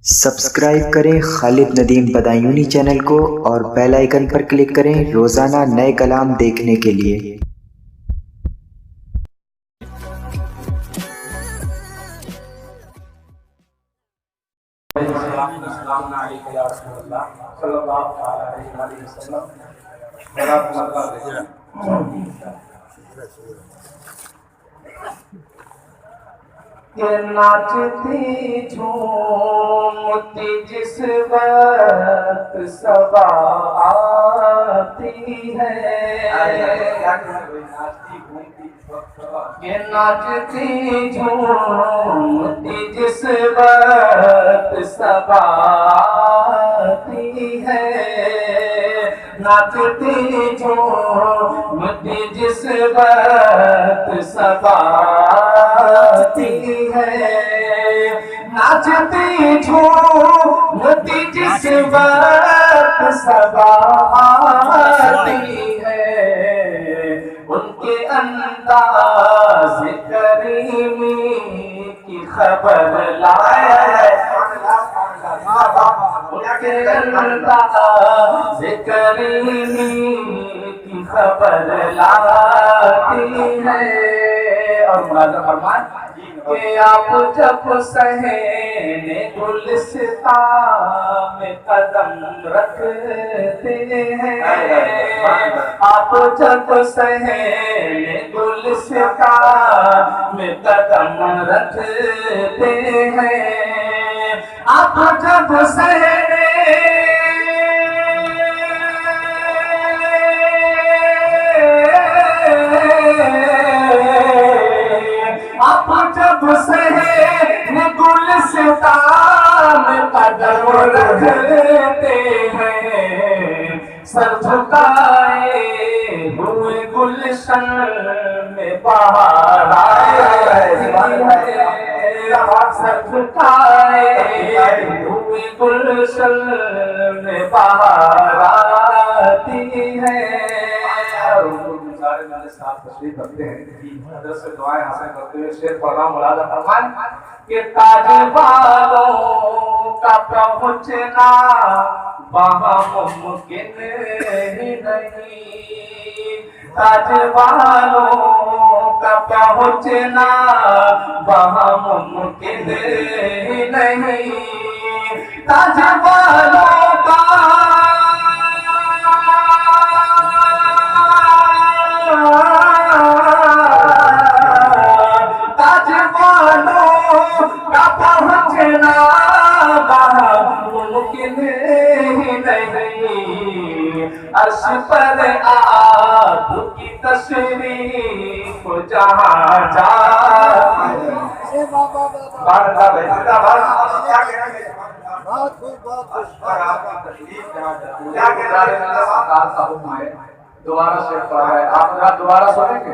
Subscribe کریں خالد Nadeem Badayuni channel کو اور بیل آئیکن پر کلک کریں روزانہ نئے کلام دیکھنے کے لیے۔ السلام علیکم یا رسول اللہ صلی اللہ علیہ وسلم۔ کہ ناچتی جھومتی جس وقت صبا آتی ہے، کہ ناچتی جھومتی جس وقت صبا آتی ہے، ناچتی جھومتی جس وقت صبا آتی ہے، ناچتی جھومتی جس وقت صبا آتی ہے، ان کے انداز کریمی کی خبر لائے، ان کے انداز کریمی کی خبر لاتی ہے۔ اور ملازم فرمان کہ آپ جب صحن گلستان میں قدم رکھتے ہیں، آپ جب صحن گلستان میں قدم رکھتے ہیں، آپ جب صحن آپ جب صحن گلستان میں قدم رکھتے ہیں، سر جھکائے ہوئے گلشن میں بہار آتی ہے، سر جھکائے ہوئے گلشن میں بہار آتی ہے۔ سارے میرے ساتھ تشریف رکھتے ہیں، حضرت سے دعائیں حاصل کرتے ہوئے شعر پڑھ رہا ہوں۔ مولانا فرمان کہ تاج بالوں کا پہنچنا وہاں ممکن ہی نہیں، تاج بالوں کا پہنچنا وہاں ممکن ہی نہیں، تاج بالوں کا تاج بالوں کا پہنچنا وہاں ممکن ہی نہیں، عرش پر آپ کی تشریف جہاں جاتی ہے۔ دوبارہ شیخ پڑھا ہے، آپ ذرا دوبارہ سنیں گے،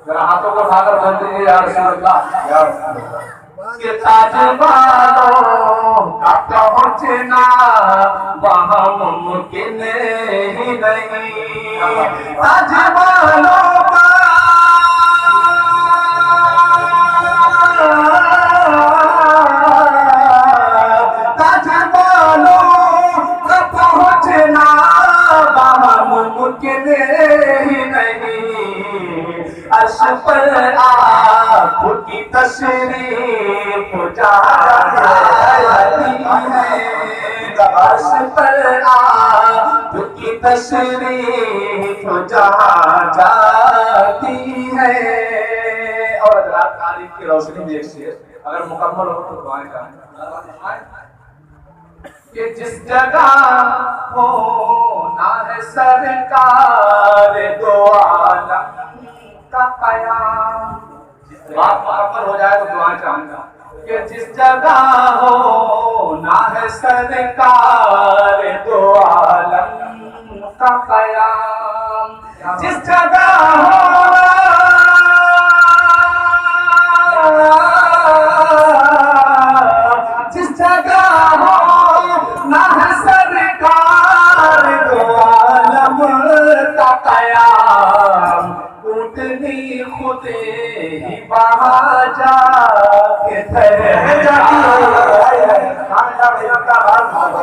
ذرا ہاتھوں کو اٹھا کر بولتے ہیں یا رسول اللہ، یا رسول اللہ۔ کہ تاج بالوں کا پہنچنا وہاں ممکن ہی نہیں، تاج بالوں کا تاج بالوں کا پہنچنا وہاں ممکن ہی نہیں، عرش پر آپ کی تشریف جاتی ہے، عرش پر آپ کی تشریف جہاں جاتی ہے۔ اور حضرات تعریف کی روشنی میں ایک شعر اگر مکمل ہو تو دعائیں کریں کہ جس جگہ ہونا ہے سرکار دو عالم کا قیام، بات مکمل ہو جائے تو دعائیں چاہوں گا کہ جس جگہ ہونا ہے سرکار دو عالم کا قیام، جس جگہ جس جگہ ہونا ہے سرکار دو عالم کا قیام، اونٹنی خود ہی وہاں جا کے ٹھہر جاتی ہے،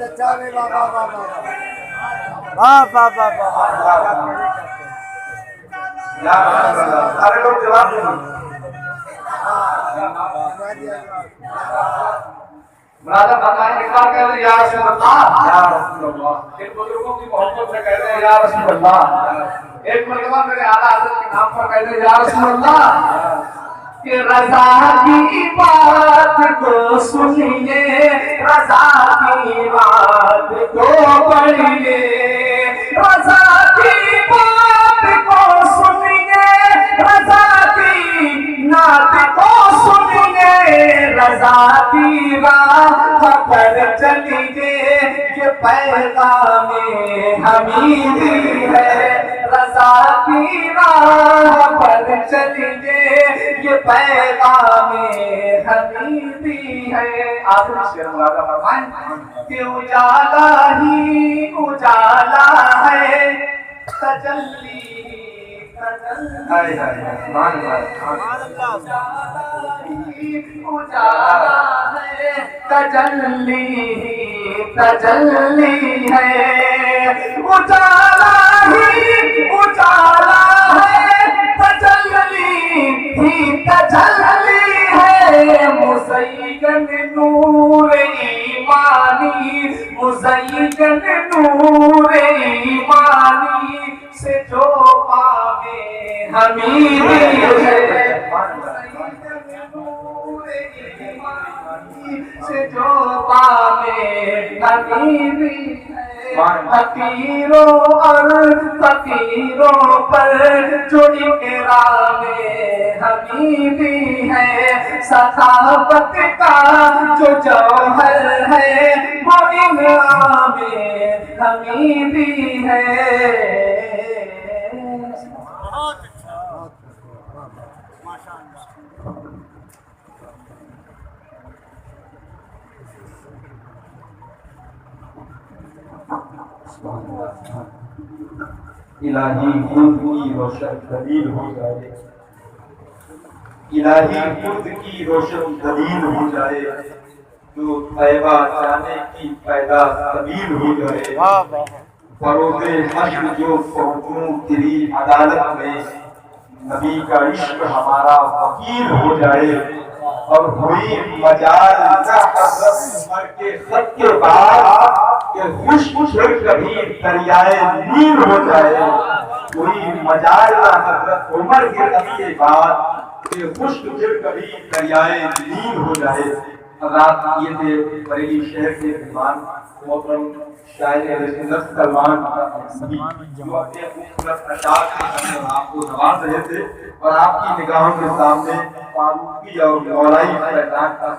بہت اچھا بھی بابا بابا واہ واہ واہ واہ یا رسول اللہ سارے لوگ جواب دیں مرادہ بتائیں ایک بار کہہ دیں یا رسول اللہ یا رسول اللہ ان بزرگوں کی محبت سے کہہ دیں یا رسول اللہ ایک مرتبہ میرے اعلیٰ حضرت کے نام پر کہہ دیں یا رسول اللہ کہ رضا کی بات کو سنیے رضا کی بات کو پڑھیے رضا کی بات کو سنیے رضا کی نعت کو سنیے رضا کی راہ پر چلیے یہ پیغام حمیدی ہے رضا کی راہ پر چلیے یہ پیغام حمیدی ہے آخری شعر مرادہ فرمائیں کہ اجالا ہی اجالا ہے تجلی تجلی تجلی ہے اجالا ہی اجالا ہے تجلی ہی تجلی ہے مزین نور ایمانی مزین نور ایمانی سے جو پاوے حمیدی ہے سے جو پاوے حمیدی ہے فقیروں اور فقیروں پر جو اکرام حمیدی ہے سخاوت کا جو جوہر ہے وہ انعام حمیدی ہے الہی خود کی روشن دلیل ہو جائے الہی خود کی روشن دلیل ہو جائے جو طیبہ جانے کی پیدا طویل ہو جائے فروز حشر جو پہنچوں تیری عدالت میں نبی کا عشق ہمارا وکیل ہو جائے اور ہوئی مجال نہ حضرت عمر کے خط کے بعد کہ خشک کبھی دریائے نیل ہو جائے کوئی مجال نہ حضرت عمر کے خط کے بعد کہ خشک کبھی دریائے نیل ہو جائے حضرات یہ تھے بریلی شہر کے مہمان محترم شاعر سنت سلمان جو اپنے خوبصورت اشعار سے آپ کو نواز رہے تھے اور آپ کی نگاہوں کے سامنے فاروقی اور مولائی فیضان کا